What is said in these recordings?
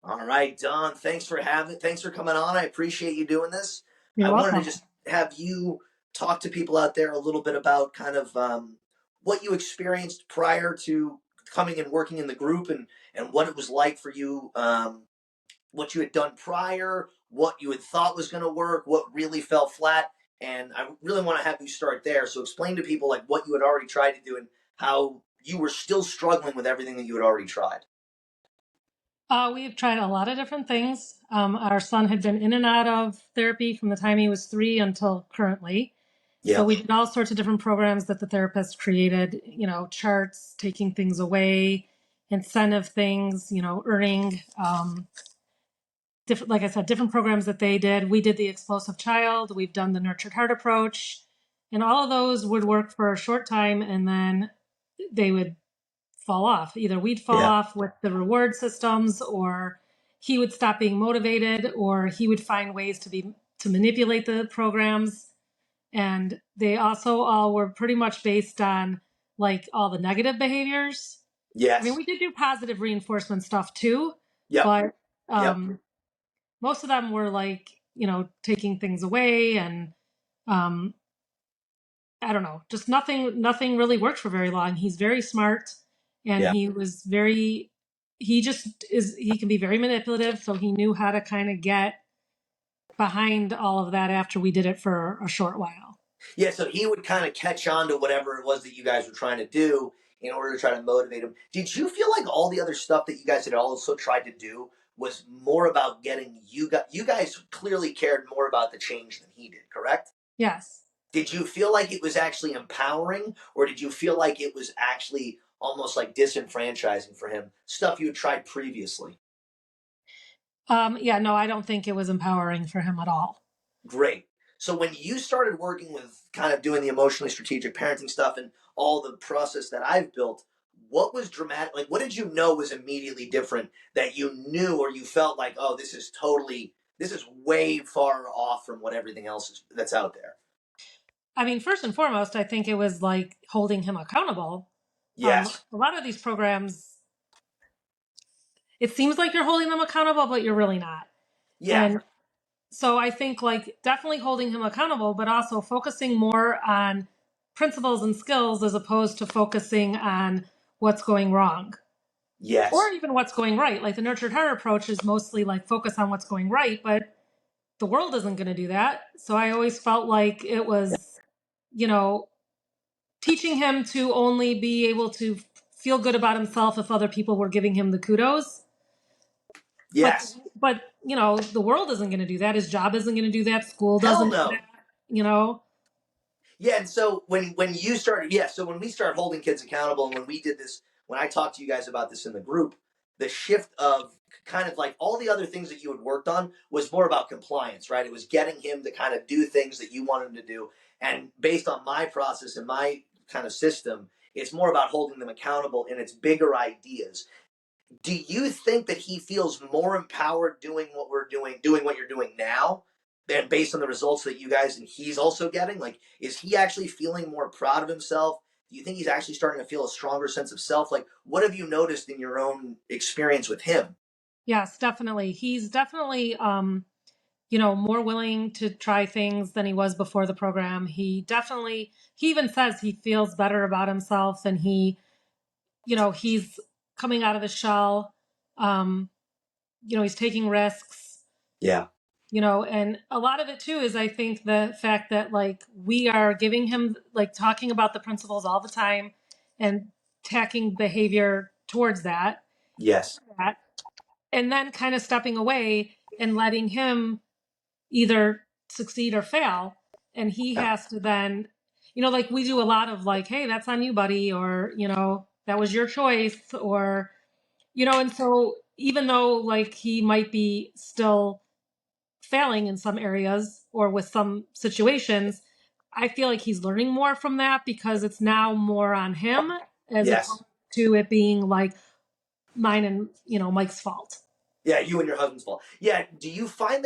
All right, Don, thanks for coming on. I appreciate you doing this. You're I wanted to welcome. just have you talk to people out there a little bit about kind of what you experienced prior to coming and working in the group and what it was like for you, what you had done prior, what you had thought was going to work, what really fell flat. And I really want to have you start there. So explain to people like what you had already tried to do and how you were still struggling with everything that you had already tried. We've tried a lot of different things. Our son had been in and out of therapy from the time he was 3 until currently. So Yeah. we did all sorts of different programs that the therapist created, charts, taking things away, incentive things, earning, different, like I said, different programs that they did. We did the explosive child. We've done the nurtured heart approach, and all of those would work for a short time, and then they would fall off. Either we'd fall Yeah. off with the reward systems, or he would stop being motivated, or he would find ways to manipulate the programs. And they also all were pretty much based on like all the negative behaviors. I mean, Yes. we did do positive reinforcement stuff too, Yep. but Yep. most of them were like, taking things away and um, I don't know, just nothing really worked for very long. He's very smart and Yeah. he can be very manipulative. So he knew how to kind of get behind all of that after we did it for a short while. Yeah. So he would kind of catch on to whatever it was that you guys were trying to do in order to try to motivate him. Did you feel like all the other stuff that you guys had also tried to do was more about getting you guys clearly cared more about the change than he did, correct? Yes. Did you feel like it was actually empowering or did you feel like it was actually almost like disenfranchising for him, stuff you had tried previously? Yeah, no, I don't think it was empowering for him at all. Great. So when you started working with kind of doing the emotionally strategic parenting stuff and all the process that I've built, what was dramatic? Like, what did you know was immediately different that you knew or you felt like, oh, this is way far off from what everything else is that's out there? I mean, first and foremost, I think it was like holding him accountable. Yes. A lot of these programs, it seems like you're holding them accountable, but you're really not. Yeah. And so I think like definitely holding him accountable, but also focusing more on principles and skills as opposed to focusing on what's going wrong or Yes. even what's going right. Like the nurtured heart approach is mostly like focus on what's going right, but the world isn't going to do that. So I always felt like it was, you know, teaching him to only be able to feel good about himself if other people were giving him the kudos. But Yes. but the world isn't going to do that. His job isn't going to do that. School Hell doesn't do no. that. You know. Yeah, and so when you started, yeah, so when we started holding kids accountable, and when we did this, when I talked to you guys about this in the group, the shift of kind of like all the other things that you had worked on was more about compliance, right? It was getting him to kind of do things that you wanted him to do, and based on my process and my kind of system, it's more about holding them accountable and it's bigger ideas. Do you think that he feels more empowered doing what we're doing what you're doing now, and based on the results that you guys and he's also getting? Like, is he actually feeling more proud of himself? Do you think he's actually starting to feel a stronger sense of self? Like, what have you noticed in your own experience with him? Yes, definitely. He's definitely more willing to try things than he was before the program. He even says he feels better about himself and he's coming out of his shell. Um, he's taking risks. Yeah. And a lot of it too is I think the fact that like we are giving him like talking about the principles all the time and tacking behavior towards Yes. that, and then kind of stepping away and letting him either succeed or fail. And he Yeah. has to then, like we do a lot of like, hey, that's on you, buddy, or, that was your choice, or, and so even though like he might be still failing in some areas or with some situations, I feel like he's learning more from that because it's now more on him as Yes. opposed to it being like mine and, Mike's fault. Yeah, you and your husband's fault. Yeah. Do you find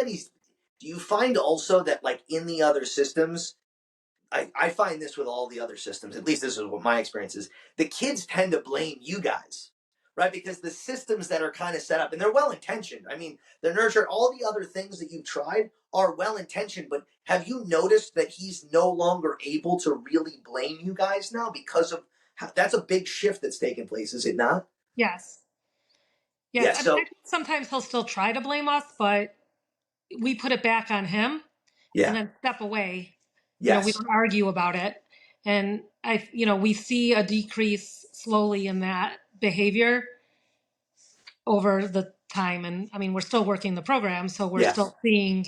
also that like in the other systems, I find this with all the other systems, at least this is what my experience is. The kids tend to blame you guys, right? Because the systems that are kind of set up, and they're well intentioned. I mean, the nurture, all the other things that you've tried are well intentioned, but have you noticed that he's no longer able to really blame you guys now because of that's a big shift that's taken place, is it not? Yes. Yes. Yeah. I mean, I So, think sometimes he'll still try to blame us, but we put it back on him and yeah. then step away. We Yes. don't argue about it. And we see a decrease slowly in that behavior over the time. And I mean, we're still working the program, so we're Yes. still seeing,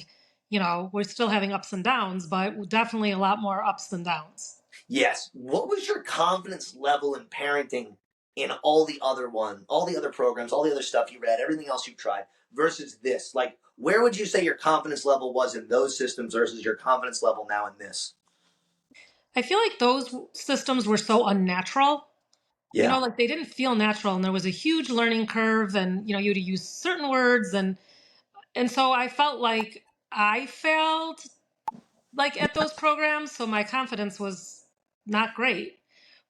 we're still having ups and downs, but definitely a lot more ups than downs. Yes. What was your confidence level in parenting in all the other programs, all the other stuff you read, everything else you tried versus this? Like, where would you say your confidence level was in those systems versus your confidence level now in this? I feel like those systems were so unnatural. Yeah. Like they didn't feel natural, and there was a huge learning curve, and you had to use certain words, and so I felt like I failed like at those programs, so my confidence was not great.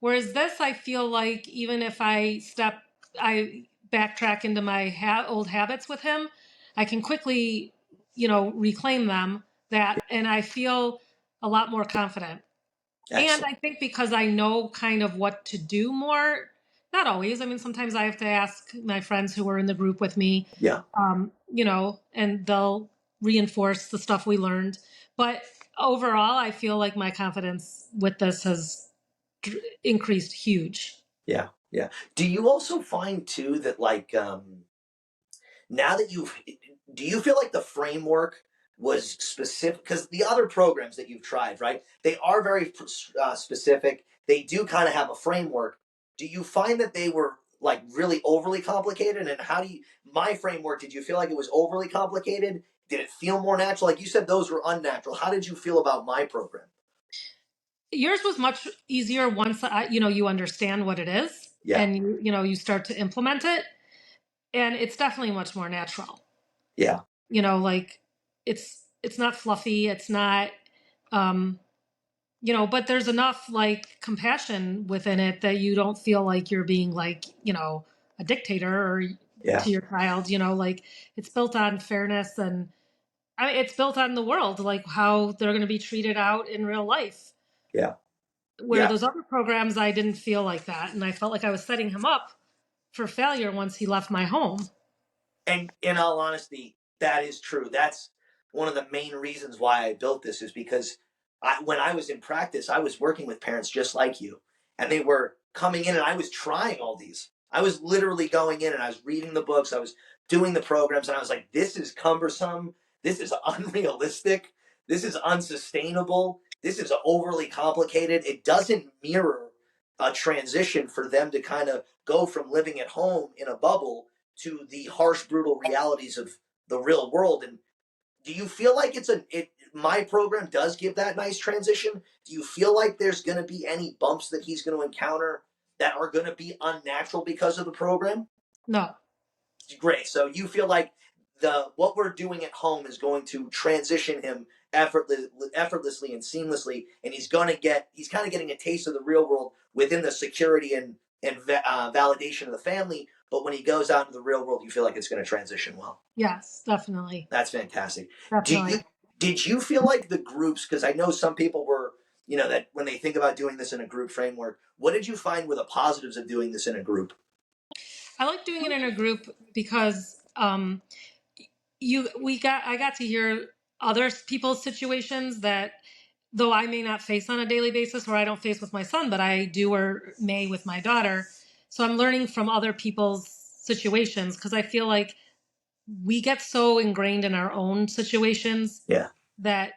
Whereas this, I feel like even if I backtrack into my old habits with him, I can quickly, reclaim them. And I feel a lot more confident. And Excellent. I think because I know kind of what to do more, not always. I mean, sometimes I have to ask my friends who are in the group with me, Yeah. and they'll reinforce the stuff we learned. But overall, I feel like my confidence with this has increased huge. Yeah. Yeah. Do you also find too that like now that you've do you feel like the framework was specific because the other programs that you've tried, right, they are very specific, they do kind of have a framework. Do you find that they were like really overly complicated, and how do you my framework, did you feel like it was overly complicated? Did it feel more natural? Like you said, those were unnatural. How did you feel about my program? Yours was much easier once you understand what it is Yeah. and you start to implement it, and it's definitely much more natural. Yeah. Like it's not fluffy, it's not um but there's enough like compassion within it that you don't feel like you're being like, a dictator or Yeah. to your child, like it's built on fairness, and I mean it's built on the world, like how they're going to be treated out in real life. Yeah. Where Yeah. those other programs I didn't feel like that, and I felt like I was setting him up for failure once he left my home. And in all honesty, that is true. That's one of the main reasons why I built this is because when I was in practice, I was working with parents just like you, and they were coming in, and I was trying all these. I was literally going in and I was reading the books, I was doing the programs, and I was like, this is cumbersome, this is unrealistic, this is unsustainable, this is overly complicated. It doesn't mirror a transition for them to kind of go from living at home in a bubble to the harsh, brutal realities of the real world. And do you feel like my program does give that nice transition? Do you feel like there's going to be any bumps that he's going to encounter that are going to be unnatural because of the program? No. Great. So you feel like the what we're doing at home is going to transition him effortlessly and seamlessly, and he's kind of getting a taste of the real world within the security and validation of the family. But when he goes out into the real world, you feel like it's going to transition well. Yes, definitely. That's fantastic. Do Definitely. you did you feel like the groups? Because I know some people were, that when they think about doing this in a group framework, what did you find were the positives of doing this in a group? I like doing it in a group because I got to hear other people's situations that though I may not face on a daily basis, or I don't face with my son, but I do or may with my daughter. So I'm learning from other people's situations because I feel like we get so ingrained in our own situations Yeah. that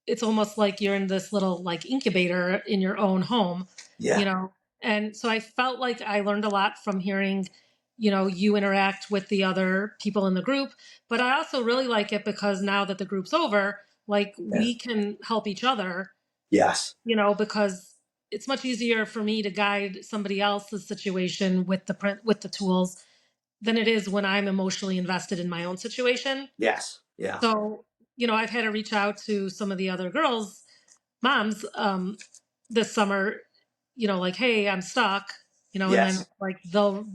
it's almost like you're in this little like incubator in your own home, you Yeah. know. And so I felt like I learned a lot from hearing, you interact with the other people in the group. But I also really like it because now that the group's over, like Yeah. we can help each other, Yes. because it's much easier for me to guide somebody else's situation with the tools than it is when I'm emotionally invested in my own situation. Yes. Yeah. So, I've had to reach out to some of the other girls' moms this summer, like, hey, I'm stuck. And then Yes. like they'll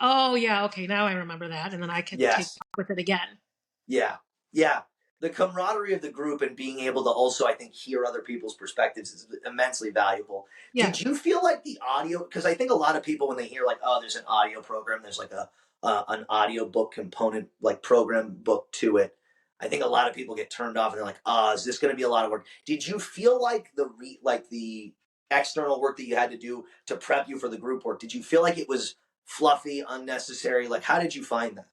oh yeah, okay, now I remember that. And then I could take Yes. up with it again. Yeah. Yeah. The camaraderie of the group and being able to also, I think, hear other people's perspectives is immensely valuable. Yeah. Did you feel like the audio? Because I think a lot of people, when they hear like, oh, there's an audio program, there's like a an audio book component, like program book to it. I think a lot of people get turned off and they're like, oh, is this going to be a lot of work? Did you feel like the external work that you had to do to prep you for the group work? Did you feel like it was fluffy, unnecessary? Like, how did you find that?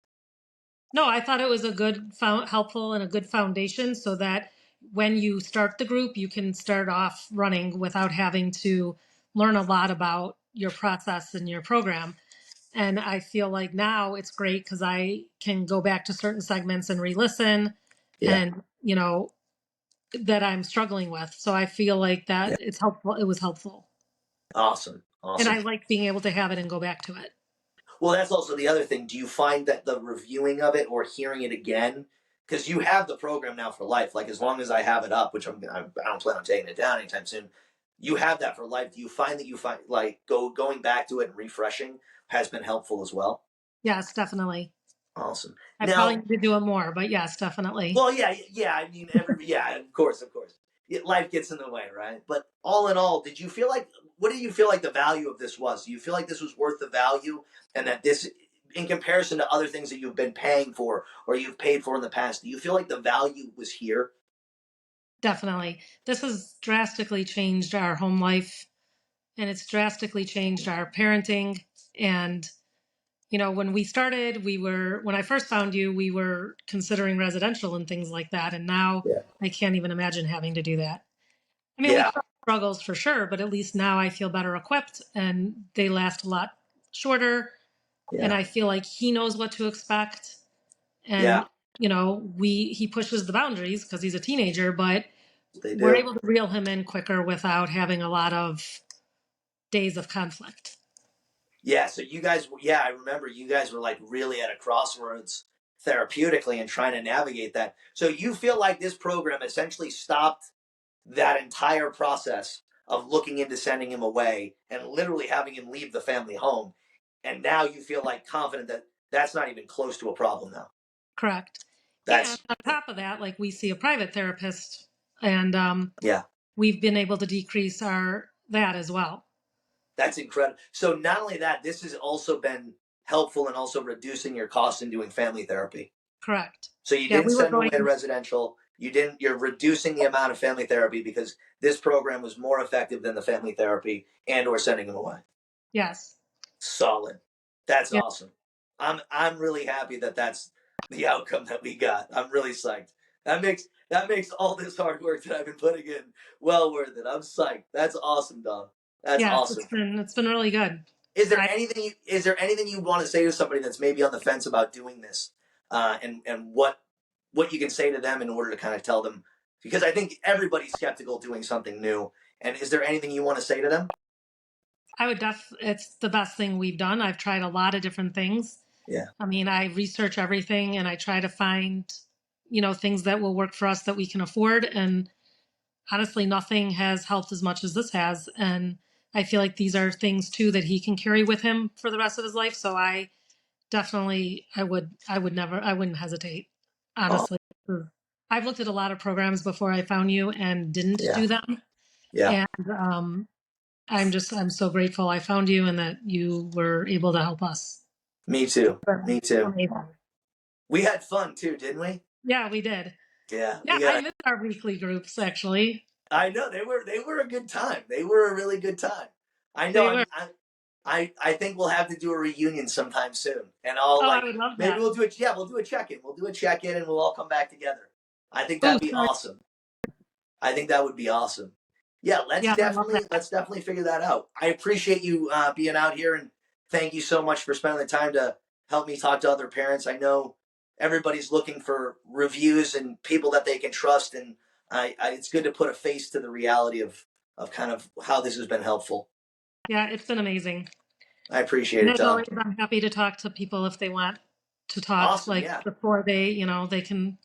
No, I thought it was a good, helpful, and a good foundation so that when you start the group, you can start off running without having to learn a lot about your process and your program. And I feel like now it's great because I can go back to certain segments and re-listen Yeah. and, that I'm struggling with. So I feel like that Yeah. it's helpful. It was helpful. Awesome. And Awesome. I like being able to have it and go back to it. Well, that's also the other thing. Do you find that the reviewing of it or hearing it again, because you have the program now for life, like as long as I have it up, which I don't plan on taking it down anytime soon, you have that for life. Do you find that you find like going back to it and refreshing has been helpful as well? Yes, definitely. Awesome. I probably Now, need to do it more, but yes, definitely. well, yeah, yeah. I mean, yeah, of course, of course. Life gets in the way, right? But all in all, did you feel like what do you feel like the value of this was? Do you feel like this was worth the value, and that this, in comparison to other things that you've been paying for or you've paid for in the past, do you feel like the value was here? Definitely. This has drastically changed our home life and it's drastically changed our parenting. And, when we started, when I first found you, we were considering residential and things like that. And now Yeah. I can't even imagine having to do that. I mean, we Yeah. still have struggles for sure, but at least now I feel better equipped and they last a lot shorter. And Yeah. I feel like he knows what to expect. Yeah. And, he pushes the boundaries because he's a teenager, but They we're do. able to reel him in quicker without having a lot of days of conflict. Yeah. So you guys, yeah, I remember you guys were like really at a crossroads therapeutically and trying to navigate that. So you feel like this program essentially stopped that entire process of looking into sending him away and literally having him leave the family home. And now you feel like confident that that's not even close to a problem now. Correct. And That's, on top of that, like we see a private therapist, and yeah, we've been able to decrease that as well. that's incredible. So not only that, this has also been helpful in also reducing your costs in doing family therapy. Correct. So you Yeah, didn't we were send him going. away to residential. You're reducing the amount of family therapy because this program was more effective than the family therapy and or sending him away. Yes. Solid. That's Yeah. awesome. I'm really happy that that's the outcome that we got. I'm really psyched. That makes all this hard work that I've been putting in well worth it. I'm psyched. That's awesome, Dom. That's Yes, awesome. it's been really good. I Is there anything you want to say to somebody that's maybe on the fence about doing this, and what you can say to them in order to kind of tell them, because I think everybody's skeptical doing something new. And is there anything you want to say to them? I would it's the best thing we've done. I've tried a lot of different things. Yeah. I mean, I research everything and I try to find, things that will work for us that we can afford. And honestly, nothing has helped as much as this has. And I feel like these are things too that he can carry with him for the rest of his life. So I definitely, I wouldn't hesitate. Oh, Honestly, I've looked at a lot of programs before I found you and didn't yeah. do them. Yeah. And I'm so grateful I found you and that you were able to help us. Me too. Me too. Amazing. We had fun too, didn't we? Yeah, we did. Yeah, Yeah, we I got. miss our weekly groups actually. I know they were a good time. They were a really good time. I know. They were. I think we'll have to do a reunion sometime soon, and I'll Oh, I like would love maybe that. we'll do it. Yeah, we'll do a check in. We'll do a check in, and we'll all come back together. I think Oh, that'd be sorry. awesome. I think that would be awesome. Yeah, let's Yeah, I love definitely that. let's definitely figure that out. I appreciate you being out here, and thank you so much for spending the time to help me talk to other parents. I know everybody's looking for reviews and people that they can trust, and it's good to put a face to the reality of kind of how this has been helpful. Yeah, it's been amazing. I appreciate And it, as Tom. always, I'm happy to talk to people if they want to talk, Awesome, like yeah, before they can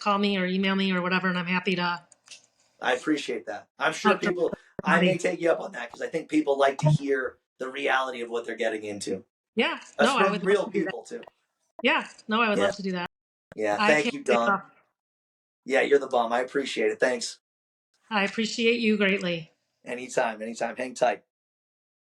call me or email me or whatever, and I'm happy to I appreciate that. I'm sure talk to people. I may somebody. take you up on that because I think people like to hear the reality of what they're getting into. Yeah. That's No, I from would love real to do that. people too. Yeah. No, I would Yeah. love to do that. Yeah. I Thank can't you, say Dawn. enough. Yeah, you're the bomb. I appreciate it. Thanks. I appreciate you greatly. Anytime. Anytime. Hang tight.